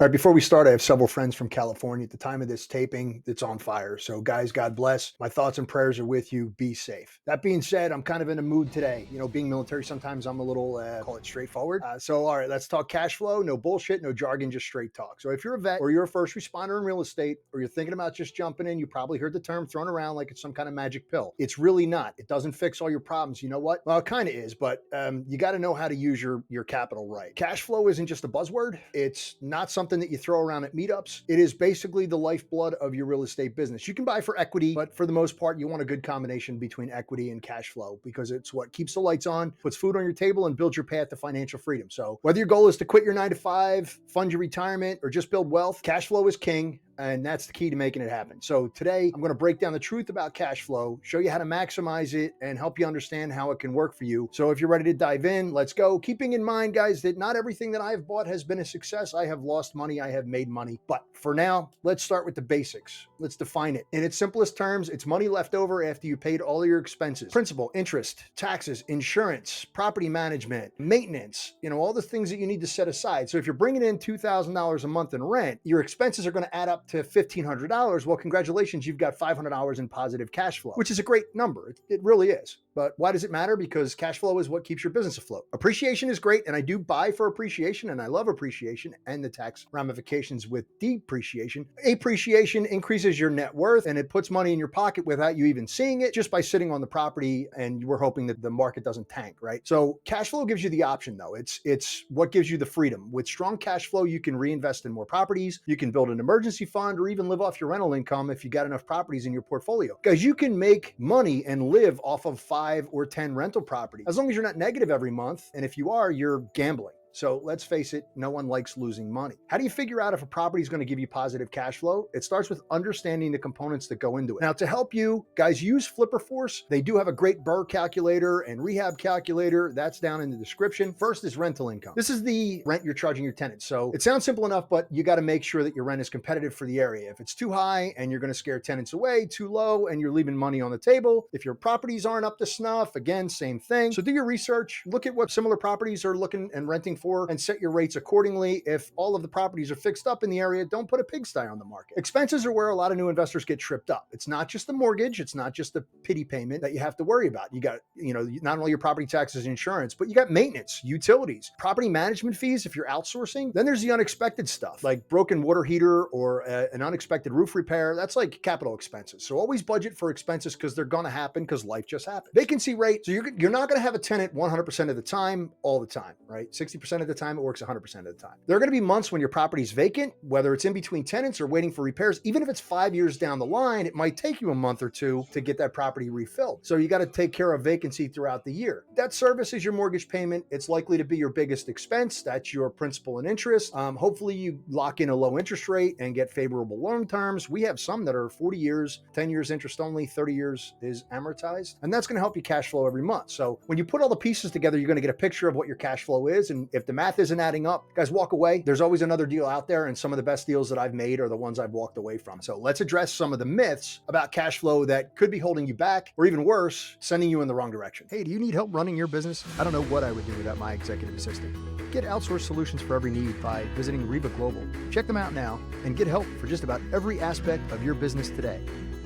All right, before we start, I have several friends from California at the time of this taping that's on fire. So, guys, God bless. My thoughts and prayers are with you. Be safe. That being said, I'm kind of in a mood today. You know, being military, sometimes I'm a little, call it straightforward. All right, let's talk cash flow. No bullshit, no jargon, just straight talk. So, if you're a vet or you're a first responder in real estate, or you're thinking about just jumping in, you probably heard the term thrown around like it's some kind of magic pill. It's really not. It doesn't fix all your problems. You know what? Well, it kind of is, but you got to know how to use your capital right. Cash flow isn't just a buzzword. It's not something that you throw around at meetups. It is basically the lifeblood of your real estate business. You can buy for equity, but for the most part, you want a good combination between equity and cash flow because it's what keeps the lights on, puts food on your table, and builds your path to financial freedom. So whether your goal is to quit your 9 to 5, fund your retirement, or just build wealth, cash flow is king. And that's the key to making it happen. So today I'm going to break down the truth about cash flow, show you how to maximize it, and help you understand how it can work for you. So if you're ready to dive in, let's go. Keeping in mind, guys, that not everything that I've bought has been a success. I have lost money. I have made money. But for now, let's start with the basics. Let's define it. In its simplest terms, it's money left over after you paid all your expenses: principal, interest, taxes, insurance, property management, maintenance, all the things that you need to set aside. So if you're bringing in $2,000 a month in rent, your expenses are going to add up to $1,500. Well, congratulations, you've got $500 in positive cash flow, which is a great number. It really is. But why does it matter? Because cash flow is what keeps your business afloat. Appreciation is great, and I do buy for appreciation, and I love appreciation and the tax ramifications with depreciation. Appreciation increases your net worth, and it puts money in your pocket without you even seeing it, just by sitting on the property, and we're hoping that the market doesn't tank, right? So cash flow gives you the option, though. It's what gives you the freedom. With strong cash flow, you can reinvest in more properties, you can build an emergency fund, or even live off your rental income if you got enough properties in your portfolio. Guys, you can make money and live off of 5 or 10 rental properties, as long as you're not negative every month. And if you are, you're gambling. So let's face it, no one likes losing money. How do you figure out if a property is going to give you positive cash flow? It starts with understanding the components that go into it. Now, to help you, guys, use Flipper Force. They do have a great BRRRR calculator and rehab calculator. That's down in the description. First is rental income. This is the rent you're charging your tenants. So it sounds simple enough, but you got to make sure that your rent is competitive for the area. If it's too high and you're going to scare tenants away, too low and you're leaving money on the table. If your properties aren't up to snuff, again, same thing. So do your research, look at what similar properties are looking and renting for, and set your rates accordingly. If all of the properties are fixed up in the area, don't put a pigsty on the market. Expenses are where a lot of new investors get tripped up. It's not just the mortgage. It's not just the pity payment that you have to worry about. You got, not only your property taxes and insurance, but you got maintenance, utilities, property management fees if you're outsourcing. Then there's the unexpected stuff like broken water heater or an unexpected roof repair. That's like capital expenses. So always budget for expenses because they're going to happen because life just happens. Vacancy rate. So you're not going to have a tenant 100% of the time, all the time, right? 60% of the time, it works 100% of the time. There are going to be months when your property's vacant, whether it's in between tenants or waiting for repairs. Even if it's 5 years down the line, it might take you a month or two to get that property refilled. So you got to take care of vacancy throughout the year. Debt service is your mortgage payment. It's likely to be your biggest expense. That's your principal and interest. Hopefully you lock in a low interest rate and get favorable loan terms. We have some that are 40 years, 10 years interest only, 30 years is amortized. And that's going to help you cash flow every month. So when you put all the pieces together, you're going to get a picture of what your cash flow is. And if the math isn't adding up, guys, walk away. There's always another deal out there, and some of the best deals that I've made are the ones I've walked away from. So let's address some of the myths about cash flow that could be holding you back, or even worse, sending you in the wrong direction. Hey, do you need help running your business? I don't know what I would do without my executive assistant. Get outsourced solutions for every need by visiting Reba Global. Check them out now and get help for just about every aspect of your business today,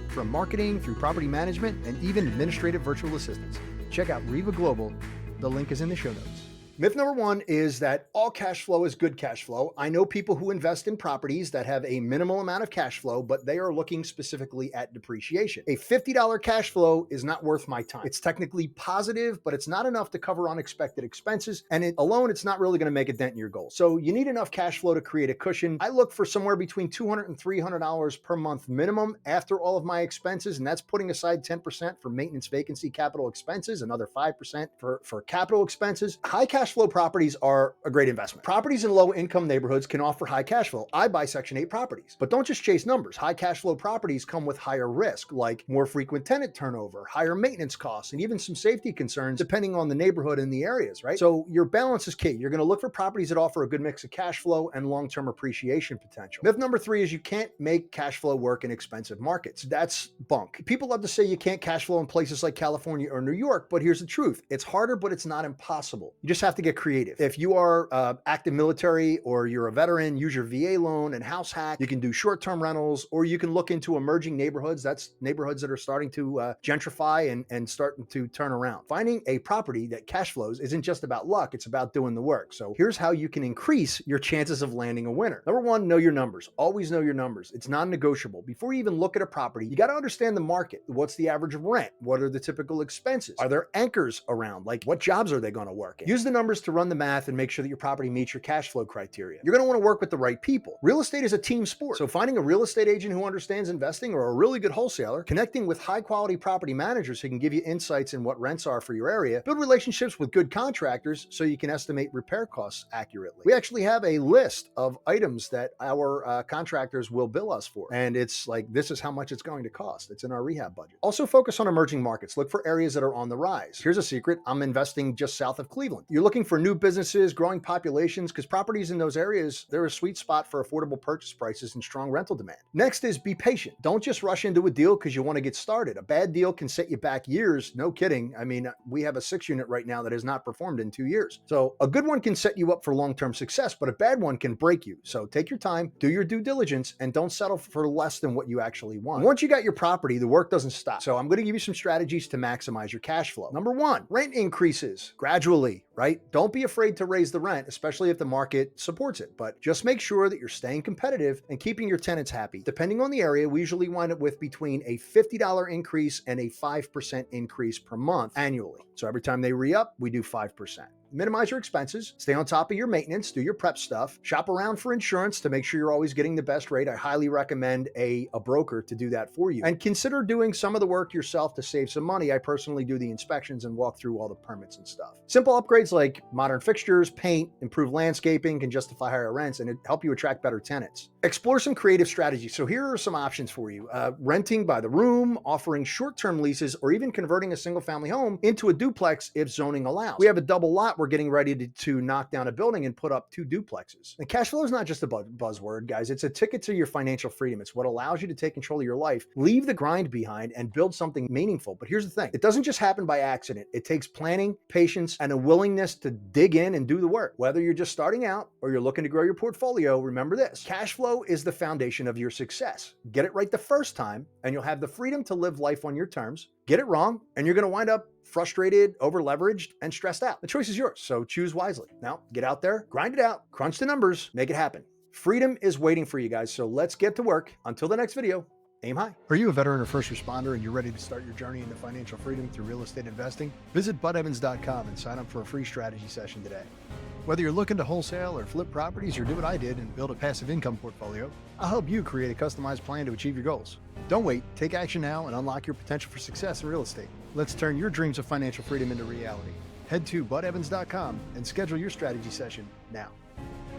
from marketing through property management and even administrative virtual assistants. Check out Reba Global. The link is in the show notes. Myth number 1 is that all cash flow is good cash flow. I know people who invest in properties that have a minimal amount of cash flow, but they are looking specifically at depreciation. A $50 cash flow is not worth my time. It's technically positive, but it's not enough to cover unexpected expenses. And it's not really going to make a dent in your goals. So you need enough cash flow to create a cushion. I look for somewhere between $200 and $300 per month minimum after all of my expenses. And that's putting aside 10% for maintenance, vacancy, capital expenses, another 5% for capital expenses. High cash flow properties are a great investment. Properties in low income neighborhoods can offer high cash flow. I buy Section 8 properties, but don't just chase numbers. High cash flow properties come with higher risk, like more frequent tenant turnover, higher maintenance costs, and even some safety concerns depending on the neighborhood and the areas, right? So your balance is key. You're going to look for properties that offer a good mix of cash flow and long-term appreciation potential. Myth number 3 is you can't make cash flow work in expensive markets. That's bunk. People love to say you can't cash flow in places like California or New York, but here's the truth. It's harder, but it's not impossible. You just have have to get creative. If you are active military or you're a veteran, use your VA loan and house hack. You can do short-term rentals, or you can look into emerging neighborhoods. That's neighborhoods that are starting to gentrify and starting to turn around. Finding a property that cash flows isn't just about luck, it's about doing the work. So here's how you can increase your chances of landing a winner. Number one, know your numbers. Always know your numbers. It's non-negotiable. Before you even look at a property, you got to understand the market. What's the average rent? What are the typical expenses? Are there anchors around? Like, what jobs are they going to work in? Use the numbers to run the math and make sure that your property meets your cash flow criteria. You're going to want to work with the right people. Real estate is a team sport. So finding a real estate agent who understands investing, or a really good wholesaler, connecting with high quality property managers who can give you insights in what rents are for your area, build relationships with good contractors so you can estimate repair costs accurately. We actually have a list of items that our contractors will bill us for. And it's like, this is how much it's going to cost. It's in our rehab budget. Also focus on emerging markets. Look for areas that are on the rise. Here's a secret. I'm investing just south of Cleveland. You're looking for new businesses, growing populations, because properties in those areas, they're a sweet spot for affordable purchase prices and strong rental demand. Next is be patient. Don't just rush into a deal because you want to get started. A bad deal can set you back years. No kidding. I mean, we have a 6-unit right now that has not performed in 2 years. So a good one can set you up for long-term success, but a bad one can break you. So take your time, do your due diligence, and don't settle for less than what you actually want. And once you got your property, the work doesn't stop. So I'm going to give you some strategies to maximize your cash flow. Number one, rent increases gradually, right? Don't be afraid to raise the rent, especially if the market supports it, but just make sure that you're staying competitive and keeping your tenants happy. Depending on the area, we usually wind up with between a $50 increase and a 5% increase per month annually. So every time they re-up, we do 5%. Minimize your expenses, stay on top of your maintenance, do your prep stuff, shop around for insurance to make sure you're always getting the best rate. I highly recommend a broker to do that for you. And consider doing some of the work yourself to save some money. I personally do the inspections and walk through all the permits and stuff. Simple upgrades like modern fixtures, paint, improved landscaping can justify higher rents and it help you attract better tenants. Explore some creative strategies. So here are some options for you. Renting by the room, offering short-term leases, or even converting a single-family home into a duplex if zoning allows. We have a double lot. We're getting ready to knock down a building and put up 2 duplexes. And cash flow is not just a buzzword, guys. It's a ticket to your financial freedom. It's what allows you to take control of your life, leave the grind behind, and build something meaningful. But here's the thing. It doesn't just happen by accident. It takes planning, patience, and a willingness to dig in and do the work. Whether you're just starting out or you're looking to grow your portfolio, remember this. Cash flow is the foundation of your success. Get it right the first time, and you'll have the freedom to live life on your terms. Get it wrong, and you're going to wind up frustrated, over-leveraged, and stressed out. The choice is yours, so choose wisely. Now, get out there, grind it out, crunch the numbers, make it happen. Freedom is waiting for you guys, so let's get to work. Until the next video, aim high. Are you a veteran or first responder and you're ready to start your journey into financial freedom through real estate investing? Visit budevans.com and sign up for a free strategy session today. Whether you're looking to wholesale or flip properties or do what I did and build a passive income portfolio, I'll help you create a customized plan to achieve your goals. Don't wait, take action now and unlock your potential for success in real estate. Let's turn your dreams of financial freedom into reality. Head to budevans.com and schedule your strategy session now.